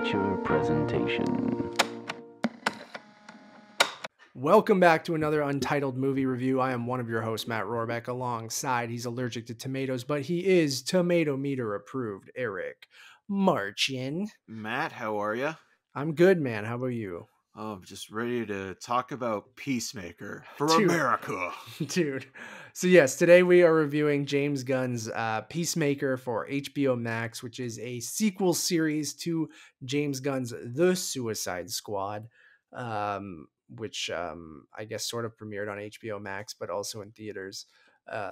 feature presentation. Welcome back to another Untitled movie review. I am one of your hosts, Matt Rohrbeck. Alongside, he's allergic to tomatoes, but he is tomato meter approved, Eric Marchin. Matt, how are you? I'm good, man. How about you? Oh, I'm just ready to talk about Peacemaker for Dude. America. Dude. So yes, today we are reviewing James Gunn's Peacemaker for HBO Max, which is a sequel series to James Gunn's The Suicide Squad, which I guess sort of premiered on HBO Max, but also in theaters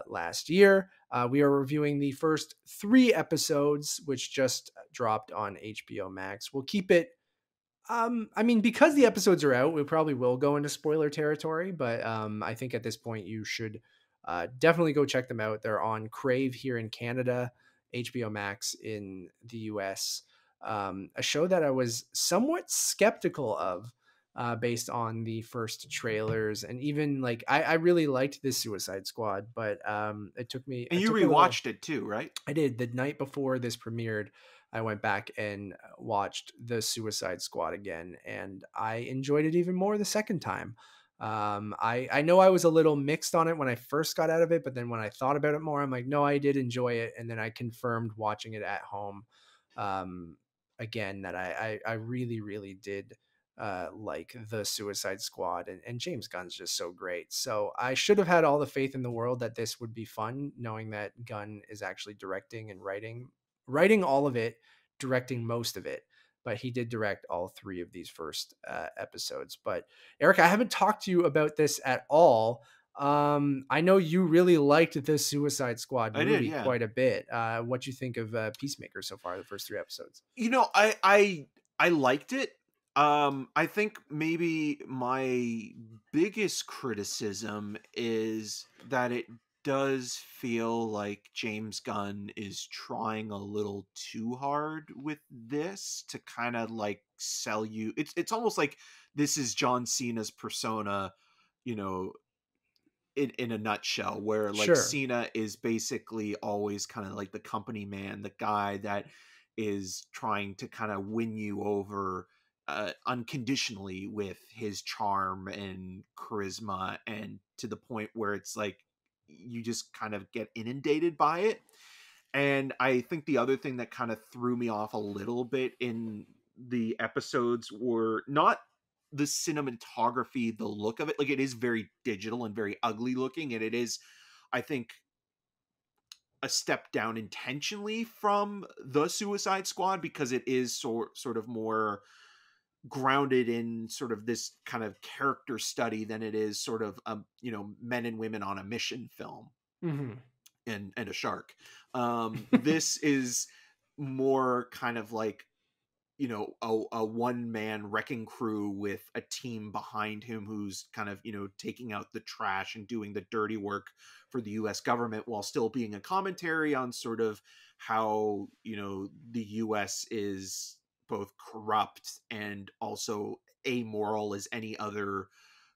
last year. We are reviewing the first 3 episodes, which just dropped on HBO Max. We'll keep it I mean, because the episodes are out, we probably will go into spoiler territory, but I think at this point you should definitely go check them out. They're on Crave here in Canada, HBO Max in the US. A show that I was somewhat skeptical of based on the first trailers, and even like I really liked this Suicide Squad, but it took me. And it you took me a little- rewatched it too, right? I did. The night before this premiered, I went back and watched The Suicide Squad again, and I enjoyed it even more the second time. I know I was a little mixed on it when I first got out of it, but then when I thought about it more, I'm like, no, I did enjoy it. And then I confirmed watching it at home again that I really, really did like The Suicide Squad, and James Gunn's just so great. So I should have had all the faith in the world that this would be fun, knowing that Gunn is actually directing and writing all of it, directing most of it, but he did direct all 3 of these first episodes. But Eric, I haven't talked to you about this at all. I know you really liked the Suicide Squad movie quite a bit. What you think of Peacemaker so far, the first 3 episodes? You know, I liked it. I think maybe my biggest criticism is that it does feel like James Gunn is trying a little too hard with this to kind of like sell you. It's almost like this is John Cena's persona, you know, in a nutshell, where like Sure. Cena is basically always kind of like the company man, the guy that is trying to kind of win you over unconditionally with his charm and charisma, and to the point where it's like you just kind of get inundated by it. And I think the other thing that kind of threw me off a little bit in the episodes were not the cinematography, the look of it. Like, it is very digital and very ugly looking, and it is, I think, a step down intentionally from the Suicide Squad, because it is sort of more grounded in sort of this kind of character study than it is sort of men and women on a mission film. Mm-hmm. And a shark. This is more kind of like, a one-man wrecking crew with a team behind him who's kind of, taking out the trash and doing the dirty work for the US government, while still being a commentary on sort of how, the US is both corrupt and also amoral as any other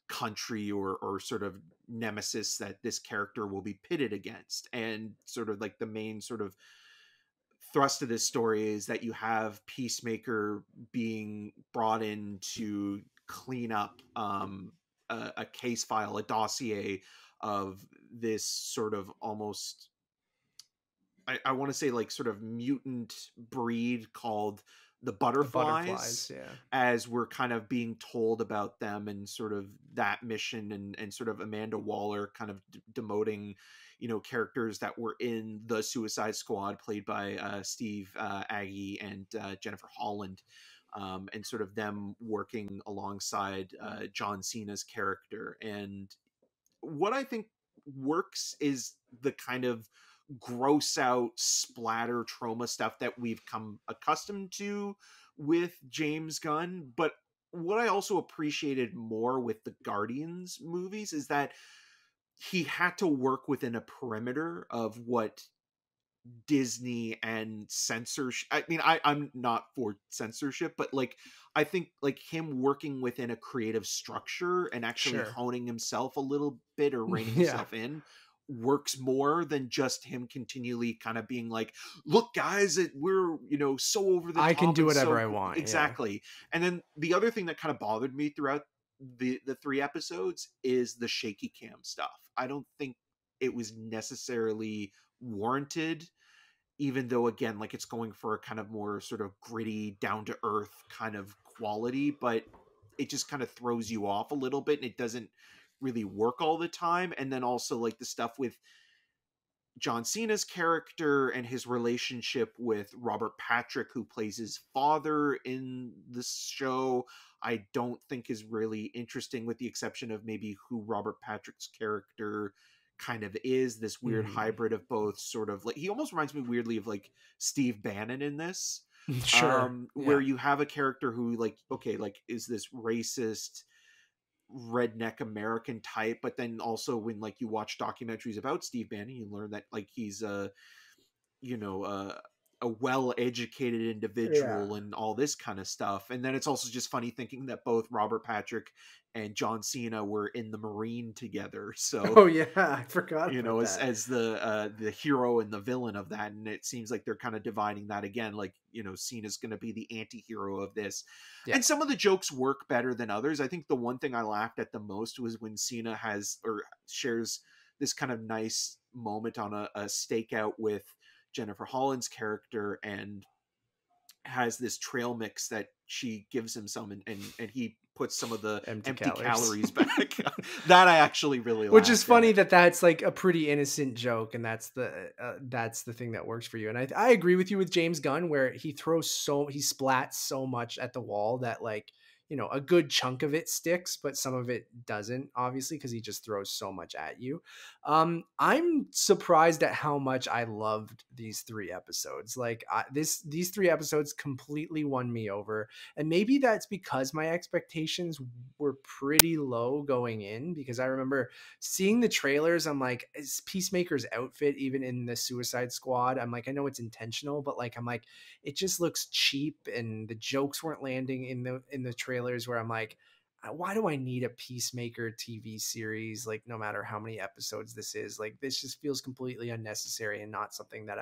country or sort of nemesis that this character will be pitted against. And sort of like the main sort of thrust of this story is that you have Peacemaker being brought in to clean up a case file, a dossier of this sort of almost, I want to say like sort of mutant breed called the butterflies, Yeah. as we're kind of being told about them and sort of that mission, and sort of Amanda Waller kind of demoting, characters that were in the Suicide Squad, played by Steve Agee and Jennifer Holland, and sort of them working alongside John Cena's character. And what I think works is the kind of gross out splatter trauma stuff that we've come accustomed to with James Gunn. But what I also appreciated more with the Guardians movies is that he had to work within a perimeter of what Disney and censorship. I mean, I'm not for censorship, but like, I think like him working within a creative structure and actually Sure. honing himself a little bit or reining Yeah. himself in works more than just him continually kind of being like, look guys, we're, you know, so over the I top can do and whatever so I want. Yeah. exactly. And then the other thing that kind of bothered me throughout the 3 episodes is the shaky cam stuff. I don't think it was necessarily warranted, even though again, like, it's going for a kind of more sort of gritty, down to earth kind of quality, but it just kind of throws you off a little bit and it doesn't really work all the time. And then also like the stuff with John Cena's character and his relationship with Robert Patrick, who plays his father in the show, I don't think is really interesting, with the exception of maybe who Robert Patrick's character kind of is, this weird hybrid of both, sort of like, he almost reminds me weirdly of like Steve Bannon in this. Sure. Where you have a character who, like, okay, like, is this racist redneck American type, but then also when like you watch documentaries about Steve Bannon, you learn that like he's a, you know, a well-educated Yeah. individual and all this kind of stuff. And then it's also just funny thinking that both Robert Patrick and John Cena were in the Marine together. So Oh yeah, I forgot you about know, that. as the hero and the villain of that, and it seems like they're kind of dividing that again, like, you know, Cena's going to be the anti-hero of this. Yeah. And some of the jokes work better than others. I think the one thing I laughed at the most was when Cena has, or shares, this kind of nice moment on a stakeout with Jennifer Holland's character, and has this trail mix that she gives him some, and he puts some of the Empty empty calories. calories back. That I actually really Which is laughed funny at. that's like a pretty innocent joke, and that's the thing that works for you. And I agree with you with James Gunn, where he splats so much at the wall that, like, you know, a good chunk of it sticks, but some of it doesn't, obviously, because he just throws so much at you. I'm surprised at how much I loved these 3 episodes. Like, these 3 episodes completely won me over, and maybe that's because my expectations were pretty low going in, because I remember seeing the trailers. I'm like, is Peacemaker's outfit even in the Suicide Squad? I'm like, I know it's intentional, but like, I'm like, it just looks cheap, and the jokes weren't landing in the trailers, where I'm like, why do I need a Peacemaker TV series? Like, no matter how many episodes this is, like, this just feels completely unnecessary and not something that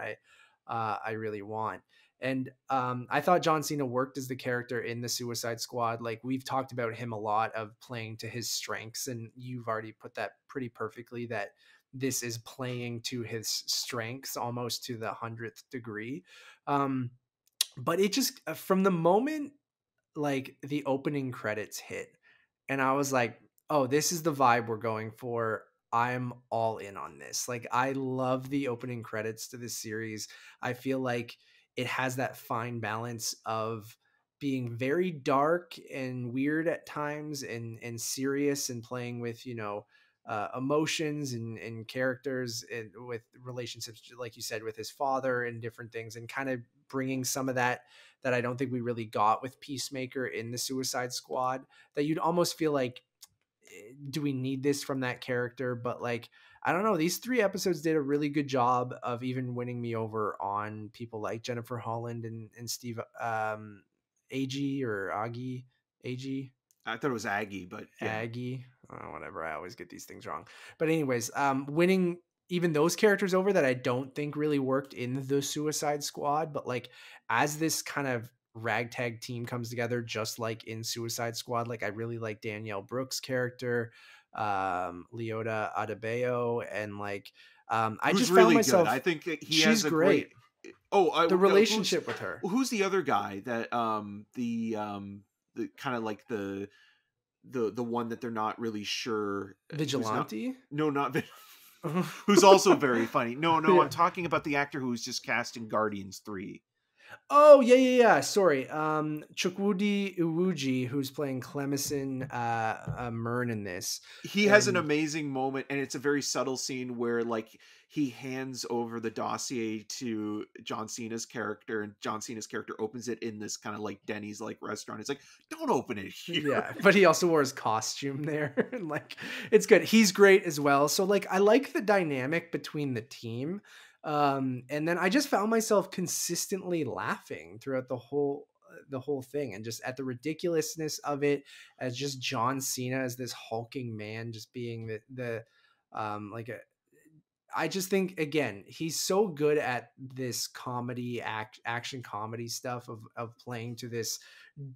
I really want. And I thought John Cena worked as the character in the Suicide Squad. Like, we've talked about him a lot of playing to his strengths, and you've already put that pretty perfectly, that this is playing to his strengths almost to the 100th degree. But it just, from the moment like the opening credits hit, and I was like, oh, this is the vibe we're going for. I'm all in on this. Like, I love the opening credits to this series. I feel like it has that fine balance of being very dark and weird at times, and serious, and playing with, you know, emotions and characters, and with relationships, like you said, with his father and different things, and kind of bringing some of that I don't think we really got with Peacemaker in the Suicide Squad, that you'd almost feel like, do we need this from that character? But like, I don't know, these 3 episodes did a really good job of even winning me over on people like Jennifer Holland and Steve Agee or Agee. I thought it was Aggie, but yeah. Agee, whatever. I always get these things wrong. But anyways, winning even those characters over that I don't think really worked in the Suicide Squad, but like, as this kind of ragtag team comes together, just like in Suicide Squad, like, I really like Danielle Brooks' character, Leota Adebayo, and like, I Who's just found really good. myself. I think that he She's has a great. great. Oh, The relationship with her, who's the other guy that the kind of like the one that they're not really sure, who's not, Vigilante. no, not who's also very funny. No, I'm Yeah. talking about the actor who's just cast in Guardians 3. Oh, yeah. Sorry. Chukwudi Iwuji, who's playing Clemison Mern in this. He has an And amazing moment, and it's a very subtle scene where like he hands over the dossier to John Cena's character, and John Cena's character opens it in this kind of like Denny's like restaurant. It's like, don't open it here. yeah, but he also wore his costume there. And like, it's good. He's great as well. So like, I like the dynamic between the team. And then I just found myself consistently laughing throughout the whole thing, and just at the ridiculousness of it, as just John Cena as this hulking man, just being the like I just think, again, he's so good at this comedy action comedy stuff of playing to this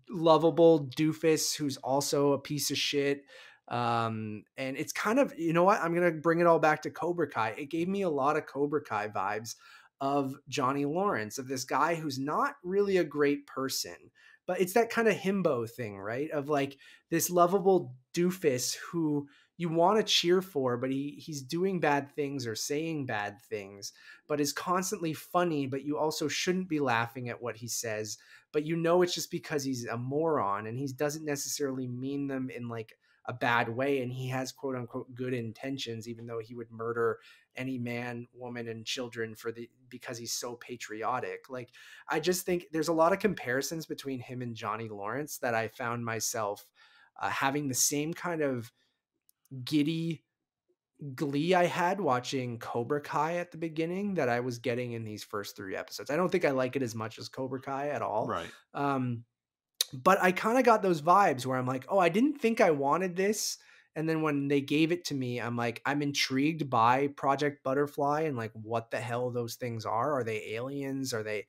lovable doofus who's also a piece of shit. And it's kind of, you know what, I'm gonna bring it all back to Cobra Kai. It gave me a lot of Cobra Kai vibes of Johnny Lawrence, of this guy who's not really a great person, but it's that kind of himbo thing, right? Of like this lovable doofus who you want to cheer for, but he's doing bad things or saying bad things, but is constantly funny, but you also shouldn't be laughing at what he says, but you know it's just because he's a moron and he doesn't necessarily mean them in like a bad way, and he has quote unquote good intentions, even though he would murder any man, woman, and children because he's so patriotic. Like, I just think there's a lot of comparisons between him and Johnny Lawrence that I found myself having the same kind of giddy glee I had watching Cobra Kai at the beginning that I was getting in these first 3 episodes. I don't think I like it as much as Cobra Kai at all. Right. But I kind of got those vibes where I'm like, oh, I didn't think I wanted this. And then when they gave it to me, I'm like, I'm intrigued by Project Butterfly and like what the hell those things are. Are they aliens? Are they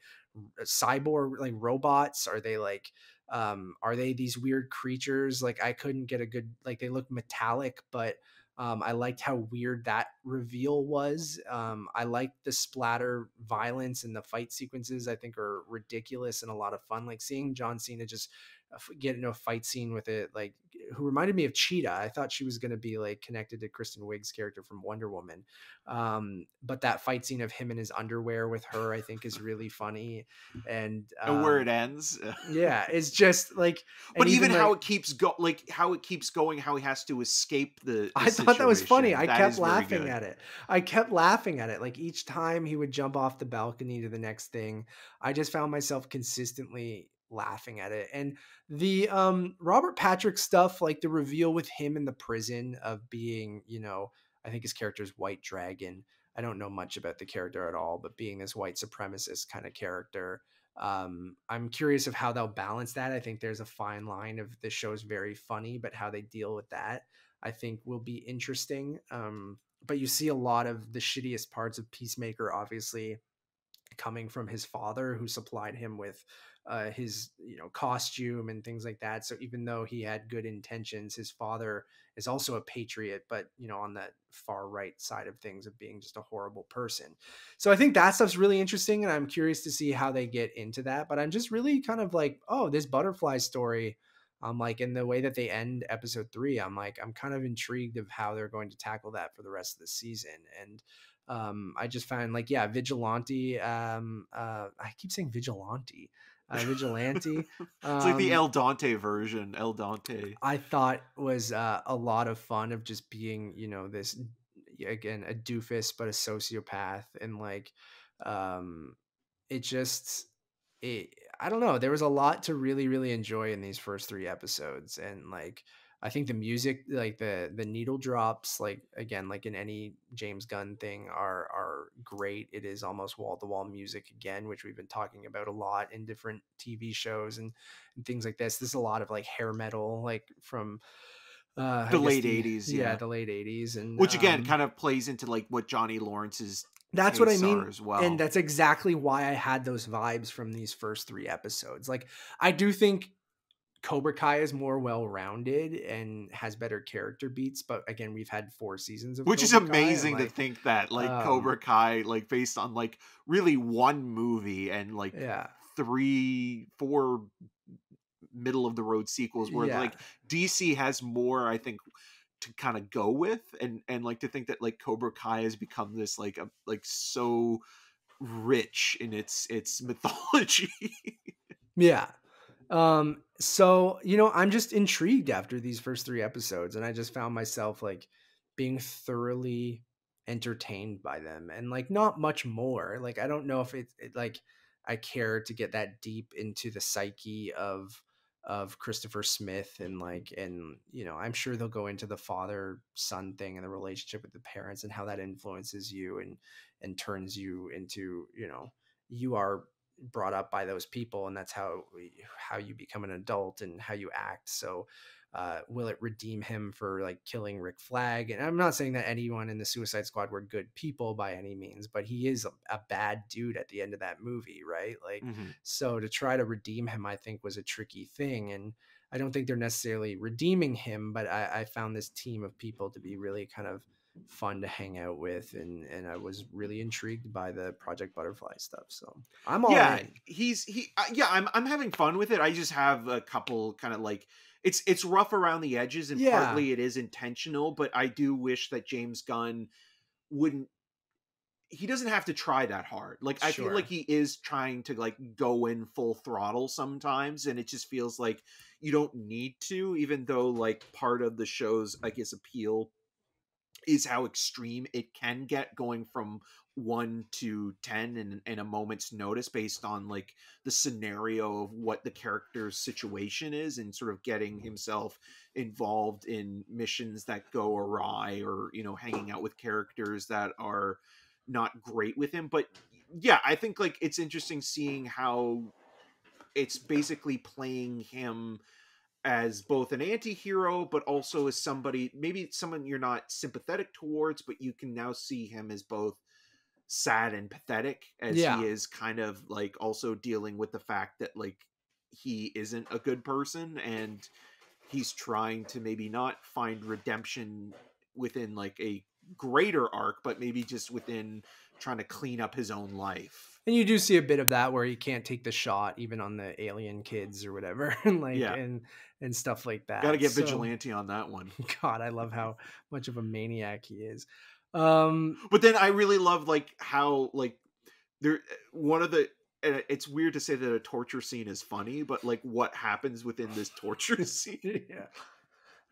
cyborg like robots? Are they these weird creatures? Like, I couldn't get a good, like, they look metallic, but I liked how weird that reveal was. I liked the splatter violence and the fight sequences. I think are ridiculous and a lot of fun. Like seeing John Cena just get into a fight scene with it, like, who reminded me of Cheetah. I thought she was going to be like connected to Kristen Wiig's character from Wonder Woman. But that fight scene of him in his underwear with her, I think, is really funny. And where it ends. yeah, it's just like, but even like, how it keeps going, how he has to escape the I thought that was funny. situation, I kept laughing at it. I kept laughing at it. Like each time he would jump off the balcony to the next thing, I just found myself consistently laughing at it. And the Robert Patrick stuff, like the reveal with him in the prison of being, I think his character is White Dragon. I don't know much about the character at all, but being this white supremacist kind of character. I'm curious of how they'll balance that. I think there's a fine line of this show's very funny, but how they deal with that, I think, will be interesting. But you see a lot of the shittiest parts of Peacemaker, obviously, coming from his father, who supplied him with his costume and things like that. So even though he had good intentions, his father is also a patriot, but on that far right side of things of being just a horrible person. So I think that stuff's really interesting, and I'm curious to see how they get into that. But I'm just really kind of like, oh, this butterfly story, I'm like, in the way that they end episode 3, I'm like, I'm kind of intrigued of how they're going to tackle that for the rest of the season. And I just found, like, yeah, vigilante, I keep saying vigilante, vigilante, It's like the El Dante version. El Dante, I thought was a lot of fun of just being, this, again, a doofus but a sociopath. And like, it just, it I don't know, there was a lot to really really enjoy in these first 3 episodes. And like, I think the music, like the needle drops, like, again, like in any James Gunn thing, are great. It is almost wall to wall music again, which we've been talking about a lot in different TV shows and things like this. There's a lot of like hair metal, like from I the guess late '80s, yeah, the late 80s. And which again kind of plays into like what Johnny Lawrence's that's what I tastes mean. are as well. And that's exactly why I had those vibes from these first 3 episodes. Like, I do think Cobra Kai is more well-rounded and has better character beats, but again, we've had 4 seasons of which is Cobra Kai, amazing and to like, think that like Cobra Kai, like based on like really one movie and like yeah, 3-4 middle of the road sequels, where yeah, like DC has more, I think, to kind of go with. And like to think that like Cobra Kai has become this like like so rich in its mythology. yeah. So, I'm just intrigued after these first 3 episodes, and I just found myself like being thoroughly entertained by them, and like not much more. Like, I don't know if like I care to get that deep into the psyche of Christopher Smith, and like, and I'm sure they'll go into the father son thing and the relationship with the parents and how that influences you and turns you into, you are brought up by those people, and that's how you become an adult and how you act. So will it redeem him for like killing Rick Flag? And I'm not saying that anyone in the Suicide Squad were good people by any means, but he is a bad dude at the end of that movie, right? Like, so to try to redeem him, I think was a tricky thing. And I don't think they're necessarily redeeming him, but I found this team of people to be really kind of fun to hang out with, and I was really intrigued by the Project Butterfly stuff. So I'm all in. I'm having fun with it. I just have a couple kind of like it's rough around the edges, and partly it is intentional, but I do wish that James Gunn wouldn't he doesn't have to try that hard. Like, I feel like he is trying to like go in full throttle sometimes, and it just feels like you don't need to, even though like part of the show's, I guess, appeal is how extreme it can get, going from 1 to 10 in a moment's notice based on like the scenario of what the character's situation is, and sort of getting himself involved in missions that go awry, or, you know, hanging out with characters that are not great with him. But yeah, I think like it's interesting seeing how it's basically playing him as both an anti-hero, but also as somebody, maybe someone you're not sympathetic towards, but you can now see him as both sad and pathetic, as he is kind of like also dealing with the fact that like he isn't a good person, and he's trying to maybe not find redemption within like a greater arc, but maybe just within trying to clean up his own life. And you do see a bit of that where he can't take the shot even on the alien kids or whatever, and like and stuff like that. Gotta get Vigilante on that one. God, I love how much of a maniac he is. But then I really love like how like there one of the it's weird to say that a torture scene is funny, but like what happens within this torture scene.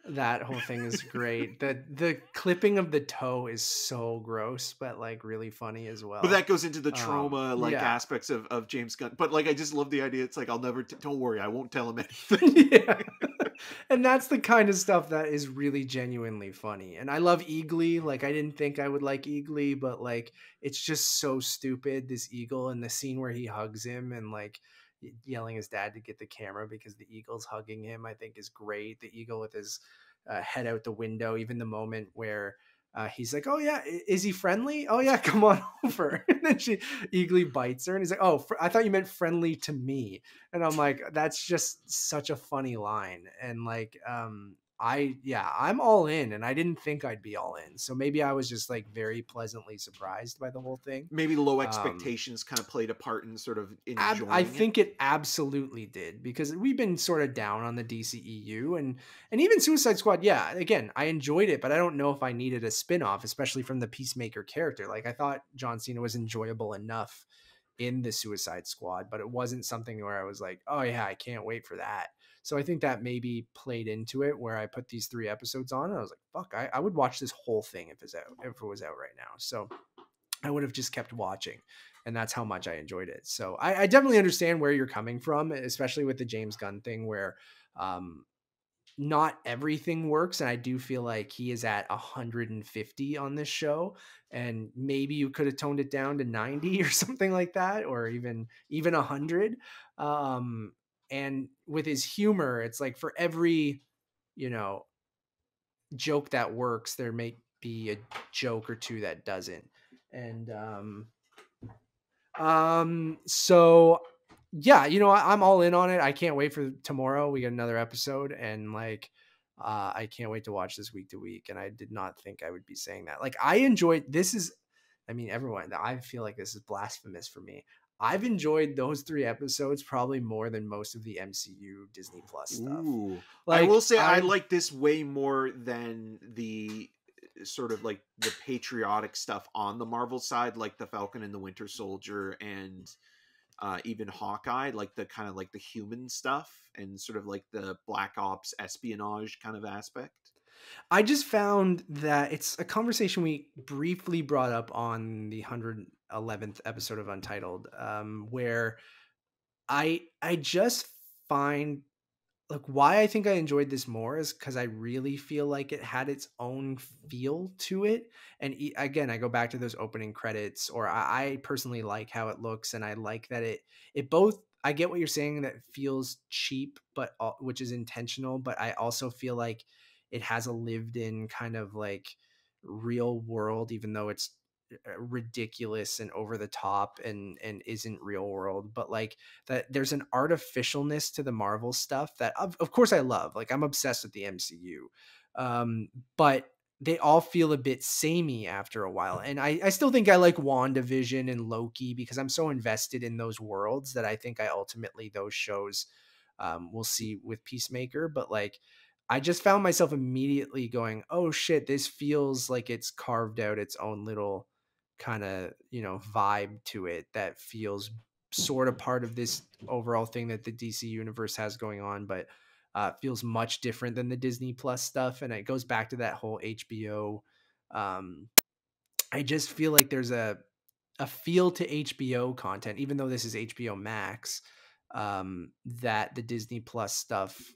That whole thing is great. The clipping of the toe is so gross, but like really funny as well. But that goes into the trauma aspects of James Gunn. But like I just love the idea. It's like I'll never don't worry, I won't tell him anything. And that's the kind of stuff that is really genuinely funny. And I love Eagly. Like, I didn't think I would like Eagly, but like it's just so stupid, this eagle, and the scene where he hugs him and like yelling his dad to get the camera because the eagle's hugging him, I think is great. The eagle with his head out the window, even the moment where he's like, oh yeah, is he friendly? Oh yeah, come on over. And then Eagly bites her and he's like, oh, I thought you meant friendly to me. And I'm like, that's just such a funny line. And like, I'm all in, and I didn't think I'd be all in. So maybe I was just like very pleasantly surprised by the whole thing. Maybe low expectations kind of played a part in sort of enjoying I think it absolutely did, because we've been sort of down on the DCEU and even Suicide Squad. Yeah, again, I enjoyed it, but I don't know if I needed a spin-off, especially from the Peacemaker character. Like, I thought John Cena was enjoyable enough in the Suicide Squad, but it wasn't something where I was like, oh yeah, I can't wait for that. So I think that maybe played into it, where I put these 3 episodes on and I was like, fuck, I would watch this whole thing if it was out right now. So I would have just kept watching, and that's how much I enjoyed it. So I definitely understand where you're coming from, especially with the James Gunn thing, where not everything works. And I do feel like he is at 150 on this show, and maybe you could have toned it down to 90 or something like that, or even 100. And with his humor, it's like for every, joke that works, there may be a joke or two that doesn't. And so yeah, I'm all in on it. I can't wait for tomorrow. We get another episode, and like I can't wait to watch this week to week. And I did not think I would be saying that. Like, I enjoyed everyone, I feel like this is blasphemous for me. I've enjoyed those 3 episodes probably more than most of the MCU Disney Plus stuff. Like, I will say I like this way more than the sort of like the patriotic stuff on the Marvel side, like the Falcon and the Winter Soldier, and even Hawkeye, like the kind of like the human stuff and sort of like the Black Ops espionage kind of aspect. I just found that it's a conversation we briefly brought up on the 111th episode of Untitled, where I just find, like, why I think I enjoyed this more is because I really feel like it had its own feel to it. And again, I go back to those opening credits, or I personally like how it looks, and I like that it both I get what you're saying, that feels cheap, but which is intentional. But I also feel like it has a lived in kind of like real world, even though it's ridiculous and over the top and isn't real world. But like that, there's an artificialness to the Marvel stuff that of course I love. Like I'm obsessed with the MCU, but they all feel a bit samey after a while. And I still think I like WandaVision and Loki because I'm so invested in those worlds that I think I ultimately those shows will see with Peacemaker. But like, I just found myself immediately going, oh shit, this feels like it's carved out its own little kind of, vibe to it that feels sort of part of this overall thing that the DC universe has going on, but feels much different than the Disney Plus stuff. And it goes back to that whole HBO. I just feel like there's a feel to HBO content, even though this is HBO Max, that the Disney Plus stuff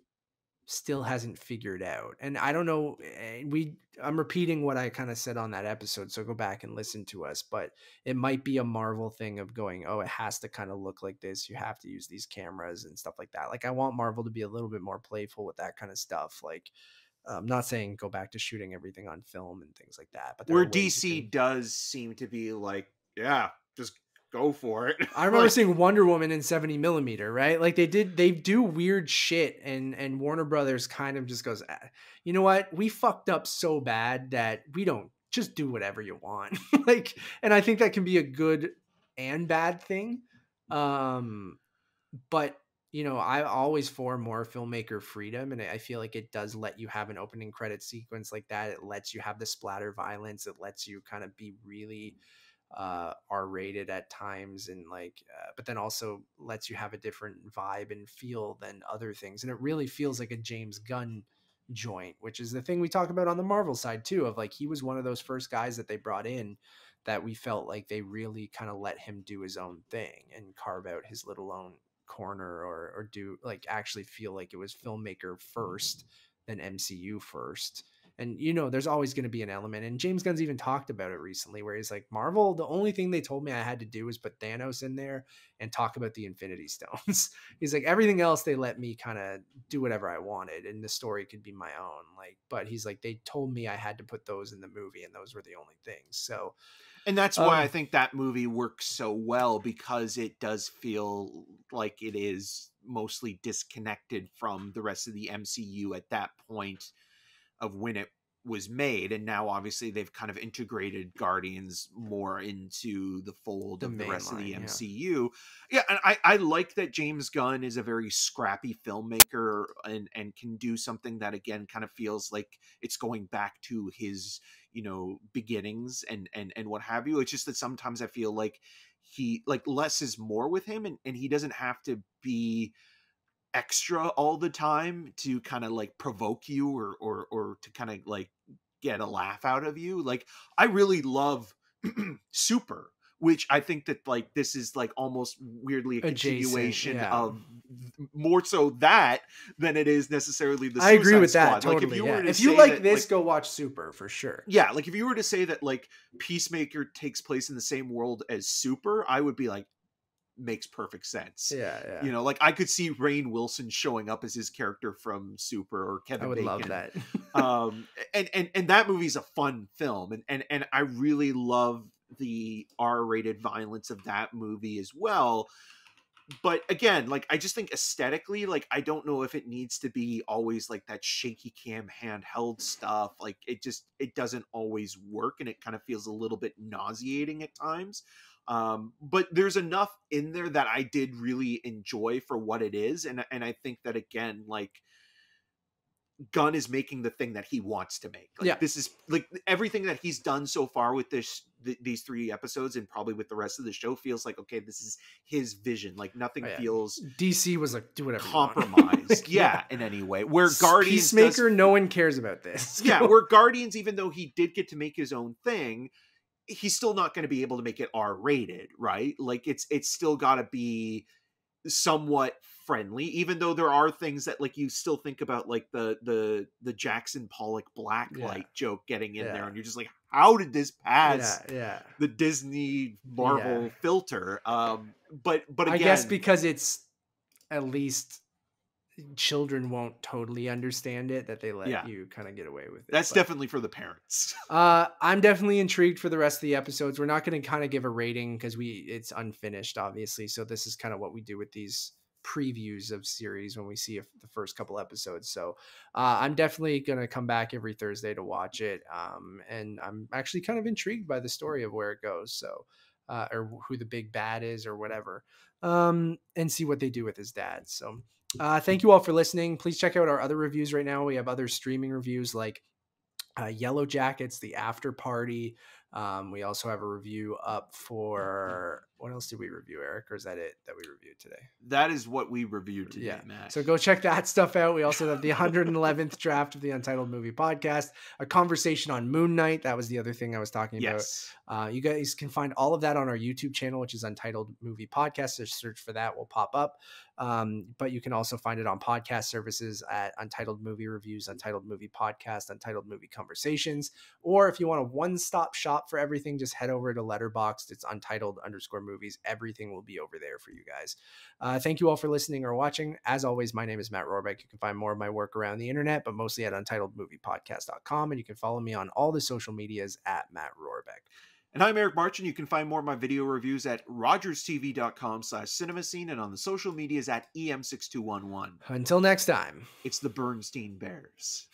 still hasn't figured out. And I don't know, I'm repeating what I kind of said on that episode, so go back and listen to us, but it might be a Marvel thing of going, oh, it has to kind of look like this, you have to use these cameras and stuff like that. Like I want Marvel to be a little bit more playful with that kind of stuff. Like I'm not saying go back to shooting everything on film and things like that, but where DC does seem to be like, yeah, just go for it. I remember seeing Wonder Woman in 70 millimeter, right? Like they do weird shit, and Warner Brothers kind of just goes, you know what? We fucked up so bad that we don't just do whatever you want. Like, and I think that can be a good and bad thing. But I'm always for more filmmaker freedom, and I feel like it does let you have an opening credit sequence like that. It lets you have the splatter violence. It lets you kind of be really R-rated at times, and like but then also lets you have a different vibe and feel than other things. And it really feels like a James Gunn joint, which is the thing we talk about on the Marvel side too, of like he was one of those first guys that they brought in that we felt like they really kind of let him do his own thing and carve out his little own corner, or do like actually feel like it was filmmaker first than MCU first. And there's always going to be an element, and James Gunn's even talked about it recently where he's like, Marvel, the only thing they told me I had to do was put Thanos in there and talk about the Infinity Stones. He's like, everything else they let me kind of do whatever I wanted, and the story could be my own. Like, but he's like, they told me I had to put those in the movie, and those were the only things. So, and that's why I think that movie works so well, because it does feel like it is mostly disconnected from the rest of the MCU at that point of when it was made. And now obviously they've kind of integrated Guardians more into the fold of the rest of the MCU. Yeah. And I like that James Gunn is a very scrappy filmmaker and can do something that again kind of feels like it's going back to his, beginnings and what have you. It's just that sometimes I feel like he like less is more with him, and he doesn't have to be extra all the time to kind of like provoke you or to kind of like get a laugh out of you. Like I really love Super, which I think that like this is like almost weirdly a continuation of more so that than it is necessarily the Suicide I agree with Squad. that totally. Like if you were to if you say like that, this, go watch Super for sure. Yeah, like if you were to say that like Peacemaker takes place in the same world as Super, I would be like, makes perfect sense. Yeah. Like I could see Rainn Wilson showing up as his character from Super, or Kevin Bacon. Love that. And that movie's a fun film, and I really love the R-rated violence of that movie as well. But again, like I just think aesthetically, like I don't know if it needs to be always like that shaky cam handheld stuff. Like it doesn't always work, and it kind of feels a little bit nauseating at times. But there's enough in there that I did really enjoy for what it is, and I think that again, like Gunn is making the thing that he wants to make. Like this is like everything that he's done so far with these 3 episodes, and probably with the rest of the show, feels like okay, this is his vision. Like nothing feels DC was like, do whatever compromised in any way. Where Guardians Peacemaker, no one cares about this. Where Guardians, even though he did get to make his own thing, he's still not going to be able to make it R-rated, right? Like it's still got to be somewhat friendly, even though there are things that like you still think about, like the Jackson Pollock blacklight joke getting in there, and you're just like, how did this pass the Disney Marvel filter? But again, I guess because it's at least children won't totally understand it, that they let Yeah. you kind of get away with it. That's But, definitely for the parents. I'm definitely intrigued for the rest of the episodes. We're not going to kind of give a rating because it's unfinished, obviously. So this is kind of what we do with these previews of series when we see the first couple episodes. So I'm definitely going to come back every Thursday to watch it. And I'm actually kind of intrigued by the story of where it goes. So, or who the big bad is or whatever, and see what they do with his dad. So thank you all for listening. Please check out our other reviews right now. We have other streaming reviews like Yellow Jackets, The After Party. We also have a review up for, what else did we review, Eric? Or is that it that we reviewed today? That is what we reviewed today, Yeah. Matt. So go check that stuff out. We also have the 111th draft of the Untitled Movie Podcast, a conversation on Moon Knight. That was the other thing I was talking Yes. about. You guys can find all of that on our YouTube channel, which is Untitled Movie Podcast. Just search for that, will pop up. But you can also find it on podcast services at Untitled Movie Reviews, Untitled Movie Podcast, Untitled Movie Conversations. Or if you want a one-stop shop for everything, just head over to Letterboxd. It's Untitled_movies. Everything will be over there for you guys. Thank you all for listening or watching. As always, my name is Matt Rohrbeck. You can find more of my work around the internet, but mostly at UntitledMoviePodcast.com. And you can follow me on all the social medias at Matt Rohrbeck. And I'm Eric Marchin. You can find more of my video reviews at rogerstv.com/cinemascene and on the social medias at EM6211. Until next time. It's the Bernstein Bears.